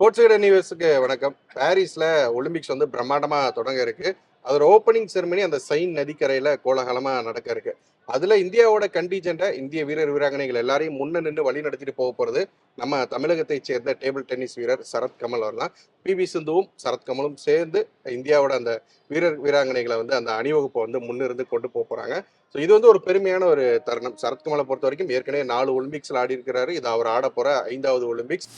Sports guide நியூஸ்க்கு வணக்கம். பாரிஸ்ல Olympics வந்து பிரம்மாண்டமா தொடங்க இருக்கு. அதோட ஓப்பனிங் செரமனி அந்த சைன் நதிக்கரையில கோலாகலமா நடக்க இருக்கு. அதுல இந்தியாவோட கண்டிஜென்ட்டை இந்திய வீரர் வீராங்கனைகள் எல்லாரையும் முன்ன நின்று வழி நடத்திட்டு போக போறது நம்ம தமிழகத்தைச் சேர்ந்த டேபிள் டென்னிஸ் வீரர் சரத் கமல் அவர்தான். பிவி சிந்துவும் சரத் கமலும் சேர்ந்து இந்தியாவோட அந்த வீரர் வீராங்கனைகளை வந்து அந்த அணிவகுப்பை வந்து முன்னிருந்து கொண்டு போக போறாங்க. ஸோ இது வந்து ஒரு பெருமையான ஒரு தருணம். சரத்கமலை பொறுத்த வரைக்கும் ஏற்கனவே 4 ஒலிம்பிக்ஸ்ல ஆடி இருக்கிறாரு. இது அவர் ஆட போற 5வது ஒலிம்பிக்ஸ்.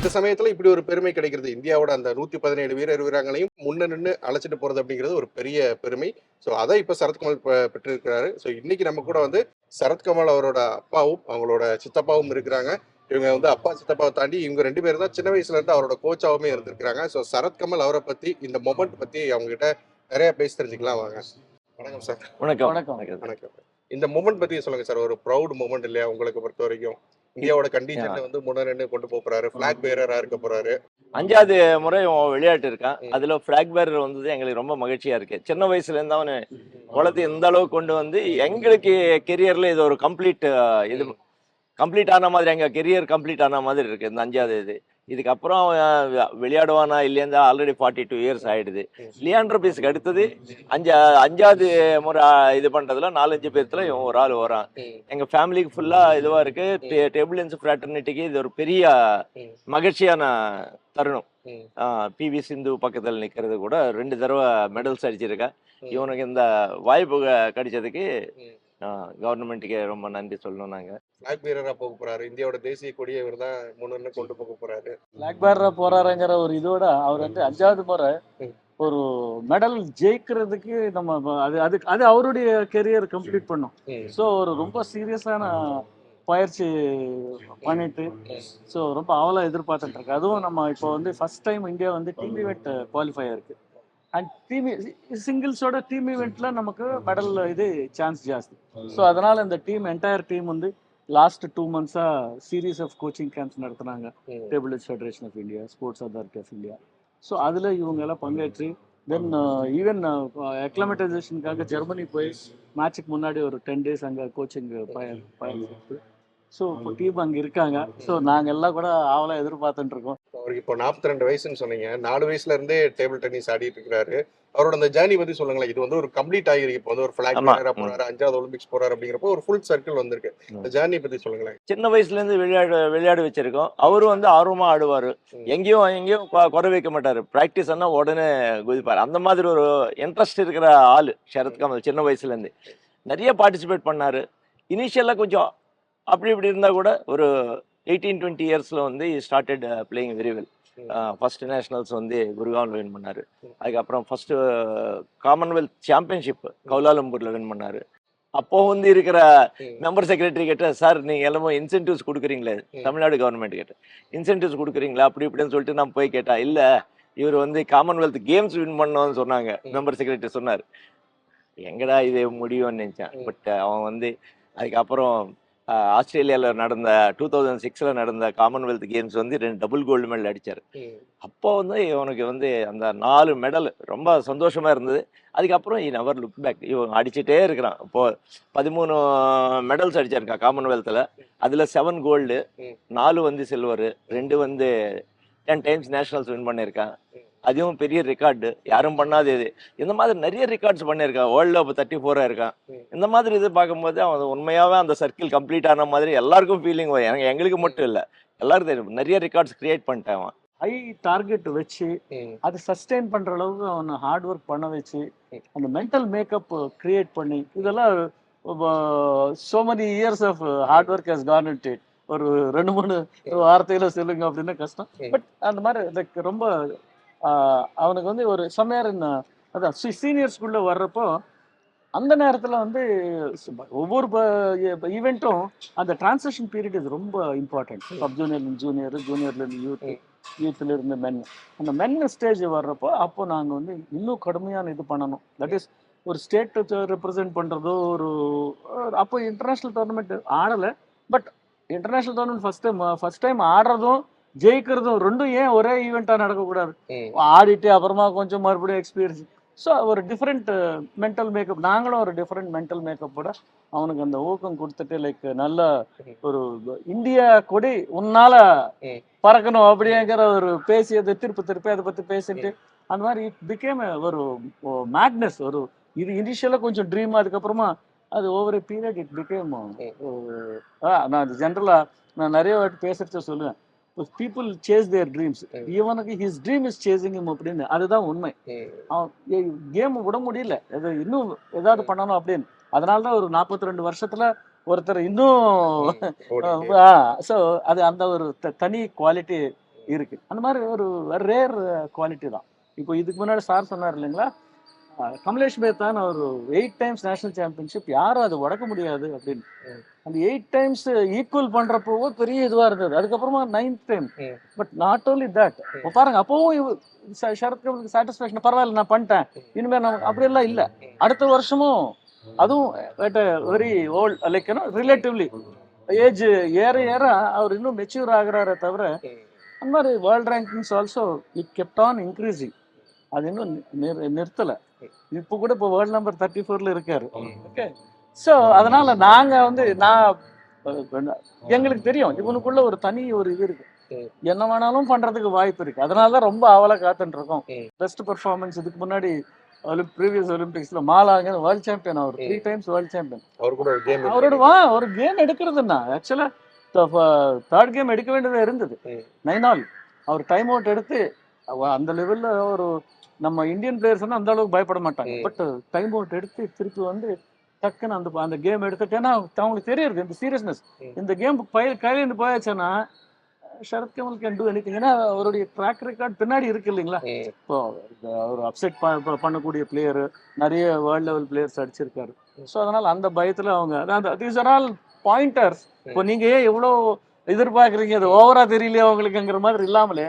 இந்த சமயத்துல இப்படி ஒரு பெருமை கிடைக்கிறது. இந்தியாவோட அந்த 117 வீரர் வீராங்கனையும் முன்ன நின்று அழைச்சிட்டு போறது அப்படிங்கிறது ஒரு பெரிய பெருமை. ஸோ அதை இப்ப சரத்கமல் பெற்றிருக்கிறாரு. ஸோ இன்னைக்கு நம்ம கூட வந்து சரத்கமல் அவரோட அப்பாவும் அவங்களோட சித்தப்பாவும் இருக்கிறாங்க. இவங்க வந்து அப்பா சித்தப்பாவை தாண்டி இவங்க 2 பேரும் தான் சின்ன வயசுல இருந்து அவரோட கோச்சாவுமே இருந்திருக்காங்க. ஸோ சரத்கமல் அவரை பத்தி இந்த மொமெண்ட் பத்தி அவங்க கிட்ட நிறைய பேசி தெரிஞ்சுக்கலாம் வாங்க. வணக்கம் சார். வணக்கம். இந்த மொமெண்ட் பத்தி சொல்லுங்க சார். ஒரு ப்ரௌட் மொமெண்ட் இல்லையா உங்களுக்கு பொறுத்த வரைக்கும்? இந்தியாவோட கண்டிஷன்ல வந்து முன்ன கொண்டு போறாரு, பிளாக் பேரரா இருக்க போறாரு. 5வது முறை விளையாட்டு இருக்கான். அதுல பிளாக் பேரர் வந்தது எங்களுக்கு ரொம்ப மகிழ்ச்சியா இருக்கு. சின்ன வயசுல இருந்து அவனு குளத்தை எந்த அளவுக்கு கொண்டு வந்து எங்களுக்கு கெரியர்ல இது ஒரு இது கம்ப்ளீட் ஆன மாதிரி, எங்க கெரியர் கம்ப்ளீட் ஆன மாதிரி இருக்கு இந்த 5வது இதுக்கப்புறம் விளையாடுவானா இல்லையா? ஆல்ரெடி 42 இயர்ஸ் ஆயிடுது. லியாண்டர் பேஸுக்கு அடுத்தது 5வது முறை இது பண்றதுல 4-5 பேர்த்துல இவன் ஒரு ஆள் வரான். எங்க ஃபேமிலிக்கு ஃபுல்லா இதுவா இருக்கு. டேபிள் டென்னிஸ் ஃப்ராட்டர்னிட்டிக்கு இது ஒரு பெரிய மகிழ்ச்சியான தருணம். பிவி சிந்து பக்கத்தில் நிக்கிறது கூட 2 தடவை மெடல்ஸ் அடிச்சிருக்கேன். இவனுக்கு இந்த வாய்ப்பு கிடைச்சதுக்கு கவர்மெண்ட்டுக்கு ரொம்ப நன்றி சொல்லணும். நாங்க பிளாக் பேரரா போக போறாரு. இந்தியாவோட தேசிய கொடியை இவர் தான் முன்ன கொண்டு போக போறாரு. பிளாக் பேரரா போறாருங்கிற ஒரு இதோட அவர் வந்து 5வது முறை ஒரு மெடல் ஜெயிக்கிறதுக்கு நம்ம அது அவருடைய கெரியர் கம்ப்ளீட் பண்ணும். ஸோ ஒரு ரொம்ப சீரியஸான பயிற்சி பண்ணிட்டு ஸோ ரொம்ப அவலா எதிர்பார்த்துட்டு இருக்கு. அதுவும் நம்ம இப்போ வந்து ஃபர்ஸ்ட் டைம் இந்தியா வந்து டீம் ஈவெண்ட் குவாலிஃபை ஆயிருக்கு. அண்ட் சிங்கிள்ஸோட டீம் ஈவெண்ட்ல நமக்கு மெடல் இது சான்ஸ் ஜாஸ்தி. ஸோ அதனால இந்த என்டையர் டீம் வந்து லாஸ்ட் 2 months-ஆ சீரீஸ் ஆஃப் கோச்சிங் கேம்ப்ஸ் நடத்துனாங்க. Table tennis federation of India, sports authority of India. So அதில் இவங்க எல்லாம் பங்கேற்று தென் ஈவன் அக்ளமடைசேஷனுக்காக ஜெர்மனி போய் மேட்சுக்கு முன்னாடி ஒரு 10 days அங்கே கோச்சிங் பயன்படுத்து. ஸோ இப்போ டீம் அங்கே இருக்காங்க. ஸோ நாங்கள் எல்லாம் கூட ஆவலா எதிர்பார்த்துட்டு இருக்கோம். அவருக்கு இப்போ 42 வயசுன்னு சொன்னீங்க. 4 வயசுல இருந்தே டேபிள் டென்னிஸ் ஆடிட்டு இருக்கிறாரு. அவரோட அந்த ஜேர்னி பத்தி சொல்லுங்களேன். இது வந்து ஒரு கம்ப்ளீட் ஆகிருக்கு. இப்போ வந்து ஒரு பிளாக் பேரரா போறாரு, 5வது ஒலிம்பிக்ஸ் போறாரு அப்படிங்கிறப்போ ஒரு ஃபுல் சர்க்கிள் வந்திருக்கு. இந்த ஜேர்னி பத்தி சொல்லுங்களேன். சின்ன வயசுல இருந்து விளையாட வச்சிருக்கோம். அவரும் வந்து ஆர்வமா ஆடுவாரு. எங்கேயும் குறை வைக்க மாட்டாரு. பிராக்டிஸ் ஆனா உடனே குதிப்பாரு. அந்த மாதிரி ஒரு இன்ட்ரெஸ்ட் இருக்கிற ஆளு சரத் கமல். சின்ன வயசுல இருந்து நிறைய பார்ட்டிசிபேட் பண்ணாரு. இனிஷியலா கொஞ்சம் அப்படி இப்படி இருந்தா கூட ஒரு 18-20 இயர்ஸ்ல வந்து started playing very well. First nationals வந்து குர்காவில் வின் பண்ணாரு. அதுக்கப்புறம் ஃபர்ஸ்ட் காமன்வெல்த் சாம்பியன்ஷிப் கவுலாலம்பூர்ல வின் பண்ணாரு. அப்போ வந்து இருக்கிற மெம்பர் செக்ரட்டரி கிட்ட, சார் நீங்க எல்லாமே இன்சென்டிவ்ஸ் கொடுக்குறீங்களே, தமிழ்நாடு கவர்மெண்ட் கிட்ட இன்சென்டிவ்ஸ் கொடுக்குறீங்களா அப்படி இப்படின்னு சொல்லிட்டு நான் போய் கேட்டா, இல்ல இவர் வந்து காமன்வெல்த் கேம்ஸ் வின் பண்ணோம்னு சொன்னாங்க. மெம்பர் செக்ரட்டரி சொன்னார். எங்கடா இது முடியும்னு நினைச்சேன். பட் அவன் வந்து அதுக்கப்புறம் ஆஸ்திரேலியாவில் நடந்த 2006 நடந்த காமன்வெல்த் கேம்ஸ் வந்து 2 டபுள் கோல்டு மெடல் அடித்தார். அப்போ வந்து இவனுக்கு வந்து அந்த 4 மெடல் ரொம்ப சந்தோஷமா இருந்தது. அதுக்கப்புறம் நெவர் லுக் பேக். இவன் அடிச்சுட்டே இருக்கிறான். இப்போ 13 மெடல்ஸ் அடிச்சிருக்கான் காமன்வெல்த்தில். அதில் 7 கோல்டு, 4 வந்து சில்வரு, 2 வந்து 10 times நேஷனல்ஸ் வின் பண்ணியிருக்கான். அதுவும் பெரிய ரெக்கார்டு, யாரும் பண்ணாது. இது இந்த மாதிரி நிறைய ரெக்கார்ட்ஸ் பண்ணியிருக்கான். வேர்ல்டு கப் 34 இருக்கான். இந்த மாதிரி இது பார்க்கும்போது அவன் உண்மையாவே அந்த சர்க்கிள் கம்ப்ளீட் ஆன மாதிரி எல்லாருக்கும் ஃபீலிங் வரும். எங்களுக்கு மட்டும் இல்லை, எல்லாரும் தெரியும். நிறைய ரெக்கார்ட்ஸ் கிரியேட் பண்ணிட்டான் அவன். ஹை டார்கெட் வச்சு அது சஸ்டெயின் பண்ற அளவுக்கு அவனை ஹார்ட் ஒர்க் பண்ண வச்சு அந்த மென்டல் மேக்கப் கிரியேட் பண்ணி இதெல்லாம் so many years of hard work has gone into it. ஒரு 2-3 வார்த்தையில சொல்லுங்க அப்படின்னா கஷ்டம். பட் அந்த மாதிரி ரொம்ப அவனுக்கு வந்து ஒரு சமையர் அதான் சீனியர் ஸ்கூல்ல வர்றப்போ அந்த நேரத்தில் வந்து ஒவ்வொரு ஈவெண்ட்டும் அந்த டிரான்சிஷன் பீரியட் இது ரொம்ப இம்பார்ட்டன்ட். சப் ஜூனியர், ஜூனியர்லேருந்து யூத்லேருந்து மென். அந்த மென் ஸ்டேஜ் வர்றப்போ அப்போ நாங்கள் வந்து இன்னும் கடுமையான இது பண்ணணும். தட் இஸ் ஒரு ஸ்டேட் ரெப்ரசென்ட் பண்ணுறதோ அப்போ இன்டர்நேஷ்னல் டோர்னமெண்ட் ஆடலை. But international tournament first time ஆடுறதும் ஜெயிக்கிறதும் 2ம் ஏன் ஒரே ஈவெண்ட்டாக நடக்கக்கூடாது? ஆடிட்டு அப்புறமா கொஞ்சம் மறுபடியும் எக்ஸ்பீரியன்ஸ். ஸோ ஒரு டிஃப்ரெண்ட் மென்டல் மேக்கப், நாங்களும் ஒரு டிஃப்ரெண்ட் மென்டல் மேக்கப்போட அவனுக்கு அந்த ஊக்கம் கொடுத்துட்டு லைக் நல்ல ஒரு இந்தியா கொடி உன்னால பறக்கணும் அப்படிங்கிற ஒரு பேசியது திருப்பி அதை பத்தி பேசிட்டு அந்த மாதிரி இட் பிகேம் ஒரு மேட்னஸ். ஒரு இது இனிஷியலா கொஞ்சம் ட்ரீம், அதுக்கப்புறமா அது over a period it became. நான் ஜென்ரலா நான் நிறைய வாட்டி பேசுறத சொல்லுவேன், பீப்புள் சேஸ் தேர் ட்ரீம்ஸ், இவனுக்கு his dream is chasing him அப்படின்னு. அதுதான் உண்மை. அவன் கேம் விட முடியல, அது இன்னும் ஏதாவது பண்ணணும் அப்படின்னு. அதனாலதான் ஒரு 42 வருஷத்துல ஒருத்தர் இன்னும் ஸோ அது அந்த ஒரு தனி குவாலிட்டி இருக்கு. அந்த மாதிரி ஒரு ரேர் குவாலிட்டி தான். இப்போ இதுக்கு முன்னாடி சார் சொன்னார் இல்லைங்களா, கமலேஷ் மேத்தான் ஒரு 8 டைம்ஸ் நேஷனல் சாம்பியன்ஷிப், யாரும் அதை உடக்க முடியாது அப்படின்னு. அந்த 8 டைம்ஸ் ஈக்குவல் பண்றப்போ பெரிய இதுவா இருந்தது. அதுக்கப்புறமா 9th time. But not only that, பாருங்க அப்பவும் சரத் கமலுக்கு சாட்டிஸ்ஃபேக்ஷன், பரவாயில்ல நான் பண்ணிட்டேன் இனிமே நமக்கு அப்படியெல்லாம் இல்லை. அடுத்த வருஷமும் அதுவும் very old like relatively age ஏற ஏற அவர் இன்னும் மெச்சூர் ஆகுறாரே தவிர, அந்த மாதிரி world rankings also it kept on increasing. அது இன்னும் நிறுத்தலை. இப்போ கூட இப்போ வேர்ல்ட் நம்பர் 34ல இருக்காரு. ஓகே, ஸோ அதனால நாங்க எங்களுக்கு தெரியும் இவனுக்குள்ள ஒரு தனி ஒரு இது இருக்கு, என்ன வேணாலும் பண்றதுக்கு வாய்ப்பு இருக்கு. அதனாலதான் ரொம்ப ஆவலா காத்துட்டு இருக்கோம். பெஸ்ட் பெர்ஃபார்மன்ஸ் இதுக்கு முன்னாடி ப்ரீவியஸ் ஒலிம்பிக்ஸ்ல மாலாங்க வேர்ல்ட் சாம்பியன், அவர் 3 டைம்ஸ் வேர்ல்ட் சாம்பியன். அவரோட ஒரு கேம் எடுக்கிறதுன்னா ஆக்சுவலா தேர்ட் கேம் எடுக்க வேண்டியதா இருந்தது 9 ஆல். அவர் டைம் அவுட் எடுத்து அந்த லெவல்ல ஒரு நம்ம இந்தியன் பிளேயர்ஸ் அந்த அளவுக்கு பயப்பட மாட்டாங்க. பட் டைம் அவுட் எடுத்து திருப்பி வந்து டக்குன்னு அந்த கேம் எடுத்துட்டு, ஏன்னா அவங்களுக்கு தெரியுது இந்த சீரியஸ்னஸ். இந்த கேம் கையிலேருந்து போயாச்சுன்னா Sharath Kamal can do anything. ஏன்னா அவருடைய ட்ராக் ரெக்கார்ட் பின்னாடி இருக்கு இல்லைங்களா. இப்போ அவர் அப்செட் பண்ணக்கூடிய பிளேயர், நிறைய வேர்ல்ட் லெவல் பிளேயர்ஸ் அடிச்சிருக்காரு. ஸோ அதனால அந்த பயத்துல அவங்க தீஸ் ஆர் ஆல் பாயிண்டர்ஸ். இப்போ நீங்க ஏன் எவ்வளோ எதிர்பார்க்குறீங்க, அது ஓவரா தெரியலையா உங்களுக்குங்கிற மாதிரி இல்லாமலே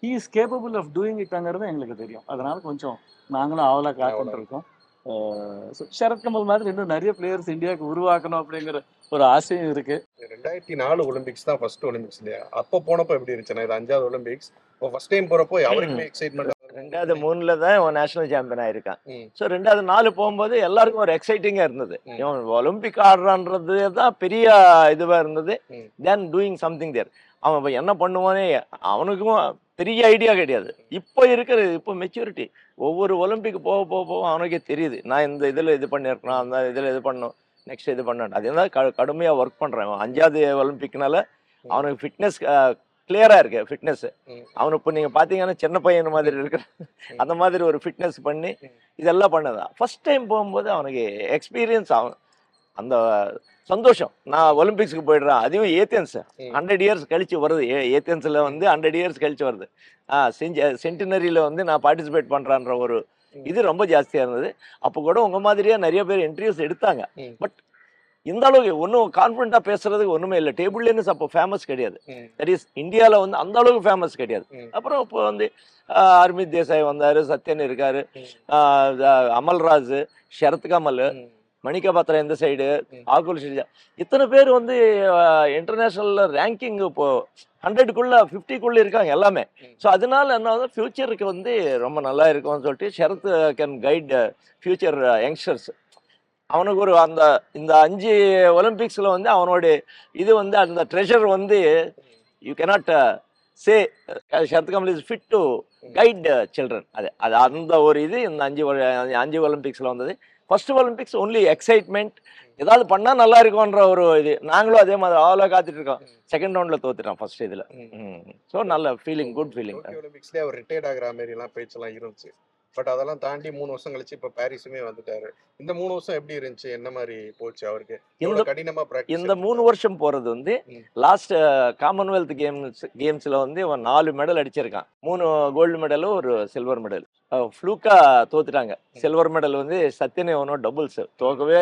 he is capable of doing itங்கிறது எங்களுக்கு தெரியும். அதனால கொஞ்சம் நாங்களும் ஆவலா காத்துட்டு இருக்கோம். சரத் கமல் மாதிரி இன்னும் நிறைய பிளேயர்ஸ் இந்தியாவுக்கு உருவாக்கணும் அப்படிங்கிற ஒரு ஆசையும் இருக்கு. 2004 ஒலிம்பிக்ஸ் தான் ஃபர்ஸ்ட் ஒலிம்பிக்ஸ் இல்லையா? அப்போ போனப்போ எப்படி இருந்துச்சுன்னா, இது 5வது ஒலிம்பிக்ஸ். இப்போ ஃபர்ஸ்ட் டைம் போறப்போ அவருக்குமே எக்ஸைட்மெண்ட். 2003ல தான் நேஷனல் சாம்பியன் ஆயிருக்கான். ஸோ 2004 போகும்போது எல்லாருக்கும் ஒரு எக்ஸைட்டிங்கா இருந்தது. இவன் ஒலிம்பிக் ஆடுறான்றது தான் பெரிய இதுவா இருந்தது. தென் டூயிங் சம்திங் தேர். அவன் என்ன பண்ணுவானே அவனுக்கும் பெரிய ஐடியா கிடையாது. இப்போ மெச்சூரிட்டி ஒவ்வொரு ஒலிம்பிக் போக போக போக அவனுக்கே தெரியுது, நான் இந்த இதில் இது பண்ணியிருக்கணும், அந்த இதில் இது பண்ணணும், நெக்ஸ்ட் இது பண்ணணும். அது என்ன கடுமையாக ஒர்க் பண்ணுறான். 5வது ஒலிம்பிக்னால அவனுக்கு ஃபிட்னஸ் கிளியராக இருக்கு. ஃபிட்னஸ் அவனுக்கு இப்போ நீங்கள் பார்த்தீங்கன்னா சின்ன பையன் மாதிரி இருக்கிற அந்த மாதிரி ஒரு ஃபிட்னஸ் பண்ணி இதெல்லாம் பண்ணதான். ஃபர்ஸ்ட் டைம் போகும்போது அவனுக்கு எக்ஸ்பீரியன்ஸ், அந்த சந்தோஷம். நான் ஒலிம்பிக்ஸ்க்கு போயிடுறேன், அதுவும் ஏத்தியன்ஸ் 100 இயர்ஸ் கழிச்சு வருது. ஏத்தியன்ஸில் வந்து 100 இயர்ஸ் கழிச்சு வருது. சென்டினரியில் வந்து நான் பார்ட்டிசிபேட் பண்ணுறான்ற ஒரு இது ரொம்ப ஜாஸ்தியாக இருந்தது. அப்போ கூட உங்கள் மாதிரியே நிறைய பேர் இன்டர்வியூஸ் எடுத்தாங்க. பட் இந்த அளவுக்கு ஒன்றும் கான்ஃபிடண்ட்டாக பேசுறதுக்கு ஒன்றுமே இல்லை. டேபிள் டென்னிஸ் அப்போ ஃபேமஸ் கிடையாது. தட் இஸ் இந்தியாவில் வந்து அந்த அளவுக்கு ஃபேமஸ் கிடையாது. அப்புறம் இப்போ வந்து அர்மித் தேசாய் வந்தார், சத்யன் இருக்காரு, அமல்ராஜ், ஷரத் கமல், மணிகா பாத்ரா இந்த சைடு, ஆகுல் ஷிர்ஜா, இத்தனை பேர் வந்து இன்டர்நேஷனல் ரேங்கிங் இப்போ 100க்குள்ள 50க்குள்ள இருக்காங்க எல்லாமே. ஸோ அதனால என்ன வந்து ஃபியூச்சருக்கு வந்து ரொம்ப நல்லா இருக்கும்னு சொல்லிட்டு Sharath can guide future youngsters. அவனுக்கு ஒரு இந்த 5 ஒலிம்பிக்ஸில் வந்து அவனோட இது வந்து அந்த ட்ரெஷர் வந்து you cannot say Sharath Kamal is fit to guide children. அது அந்த ஒரு இது இந்த 5 ஒலிம்பிக்ஸில் வந்தது. ஃபர்ஸ்ட் ஒலிம்பிக்ஸ் ஒன்லி எக்ஸைட்மெண்ட், ஏதாவது பண்ணா நல்லா இருக்கும்ன்ற ஒரு இது. நாங்களும் அதே மாதிரி ஆவலா காத்துட்டு இருக்கோம். செகண்ட் ரவுண்ட்ல தோத்துட்டோம் ஃபர்ஸ்ட் இதுல. ஸோ நல்ல ஃபீலிங், குட் ஃபீலிங். ஒலிம்பிக்ஸ்லேயே அவர் ரிட்டையர்ட் ஆகிற மாதிரி எல்லாம் பேச்செல்லாம் இருந்துச்சு. பட் அதெல்லாம் தாண்டி 3 வருஷம் கழிச்சு இப்போ பாரிஸுமே வந்துட்டாரு. இந்த 3 வருஷம் எப்படி இருந்துச்சு, என்ன மாதிரி போச்சு அவருக்கு? கடினமா இந்த 3 வருஷம் போறது வந்து லாஸ்ட் காமன்வெல்த் கேம்ஸ்ல வந்து அவன் 4 மெடல் அடிச்சிருக்கான். 3 கோல்டு மெடலும் ஒரு சில்வர் மெடல். ஃப்ளூக்கா தோத்துட்டாங்க. சில்வர் மெடல் வந்து சத்யன் அவனோ டபுள்ஸ், தோக்கவே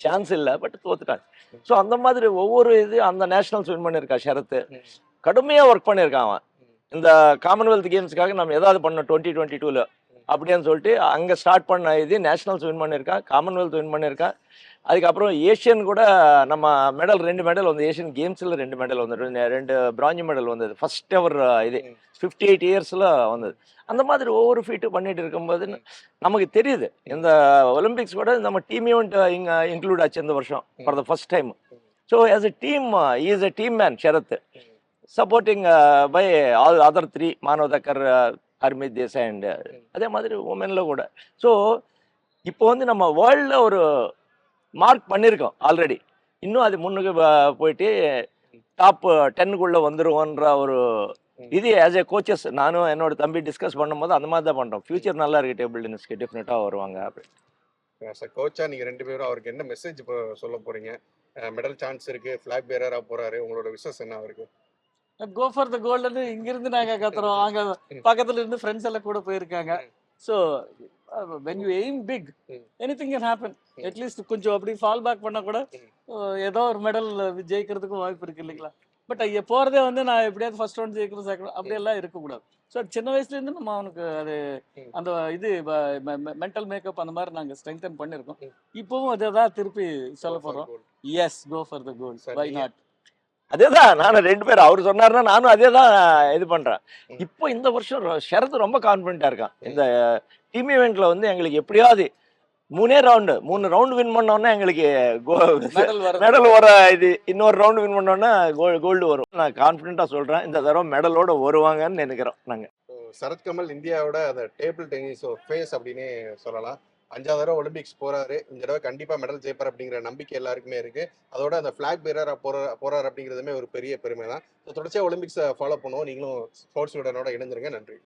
சான்ஸ் இல்லை, பட் தோத்துட்டாங்க. ஸோ அந்த மாதிரி ஒவ்வொரு இது அந்த நேஷனல்ஸ் வின் பண்ணியிருக்கான் ஷரத். கடுமையா ஒர்க் பண்ணியிருக்கான் அவன். இந்த காமன்வெல்த் கேம்ஸ்க்காக நம்ம ஏதாவது பண்ணோம் 2022ல அப்படின்னு சொல்லிட்டு அங்கே ஸ்டார்ட் பண்ண இது நேஷனல்ஸ் வின் பண்ணியிருக்கான், காமன்வெல்த் வின் பண்ணியிருக்கான். அதுக்கப்புறம் ஏஷியன் கூட நம்ம மெடல் 2 மெடல் வந்து ஏஷியன் கேம்ஸில் 2 மெடல் வந்துடும், 2 பிராஞ்ச் மெடல் வந்தது ஃபர்ஸ்ட் எவர் இது 58 இயர்ஸில் வந்தது. அந்த மாதிரி ஒவ்வொரு ஃபீட்டு பண்ணிட்டு இருக்கும்போது நமக்கு தெரியுது இந்த ஒலிம்பிக்ஸ் கூட நம்ம டீம் ஈவெண்ட் இன்க்ளூட் ஆச்சு இந்த வருஷம் for the first time. So as a team is a team man Sharath, supporting by all other 3 Manav Thakkar, Harmeet Desai and அதே மாதிரி உமனில் கூட. ஸோ இப்போ வந்து நம்ம வேர்ல்டில் ஒரு மார்க் பண்ணியிருக்கோம் ஆல்ரெடி. இன்னும் அது முன்னுக்கு போயிட்டு டாப் 10க்குள்ளே வந்துருவோன்ற ஒரு இது ஆஸ் ஏ கோச்சஸ் நானும் என்னோட தம்பி டிஸ்கஸ் பண்ணும்போது அந்த மாதிரி தான் பண்ணுறோம். ஃபியூச்சர் நல்லா இருக்கு டேபிள் டென்னிஸ்க்கு, டெஃபினட்டாக வருவாங்க அப்படி. கோச்சா நீங்க 2 பேரும் அவருக்கு என்ன மெசேஜ் சொல்ல போறீங்க? மெடல் சான்ஸ் இருக்கு, ஃபிளாக் பேரரா போறாரு, உங்களோட விஷஸ் என்ன அவருக்கு? கோ ஃபார் த கோல்டுன்னு இங்கிருந்து நாங்க கத்துறோம். அங்க பக்கத்துல இருந்து ஃப்ரெண்ட்ஸ் எல்லாம் கூட போயிருக்காங்க. So when you aim big anything can happen. At least கொஞ்சம் அப்படி ஃபால் பேக் பண்ணா கூட ஏதோ ஒரு மெடல் ஜெயிக்கிறதுக்கும் வாய்ப்பு இருக்கு இல்லைங்களா? பட் போறதே வந்து நான் எப்படியாவது ஃபர்ஸ்ட் ரவுண்ட் ஜெயிக்கிறது, செகண்ட் அப்படியெல்லாம் இருக்கக்கூடாது. ஸோ சின்ன வயசுல இருந்து நம்ம அவனுக்கு அது அந்த இது மென்டல் மேக்கப் அந்த மாதிரி நாங்க ஸ்ட்ரெங்தன் பண்ணிருக்கோம். இப்பவும் அதை தான் திருப்பி சொல்ல போறோம். Yes, go for the goal, why not? அதேதான் நானும் 2 பேரும் அவர் சொன்னாருன்னா நானும் அதே தான் இது பண்றேன். இப்போ இந்த வருஷம் ஷரத் ரொம்ப கான்ஃபிடென்ட்டா இருக்கான். இந்த டீம் ஈவெண்ட்ல வந்து எங்களுக்கு எப்படியாவது 3 ரவுண்டு வின் பண்ணோன்னா எங்களுக்கு மெடல் வர இது, இன்னொரு ரவுண்டு வின் பண்ணோன்னா கோல்டு வரும். நான் கான்ஃபிடென்ட்டா சொல்றேன், இந்த தடவை மெடலோட வருவாங்கன்னு நினைக்கிறோம் நாங்க. சரத்கமல் இந்தியாவோட அந்த டேபிள் டென்னிஸ் ஃபேஸ் அப்படின்னு சொல்லலாம். 5வது தடவை ஒலிம்பிக்ஸ் போறாரு, இந்த தடவை கண்டிப்பா மெடல் ஜெயிப்பார் அப்படிங்கிற நம்பிக்கை எல்லாருக்குமே இருக்கு. அதோட அந்த ஃபிளாக் பேரரா போறாரு அப்படிங்கிறதுமே ஒரு பெரிய பெருமை தான். தொடர்ச்சியா ஒலிம்பிக்ஸை ஃபாலோ பண்ணுவோம். நீங்களும் ஸ்போர்ட்ஸ் வீடனோட இணைஞ்சிருங்க. நன்றி.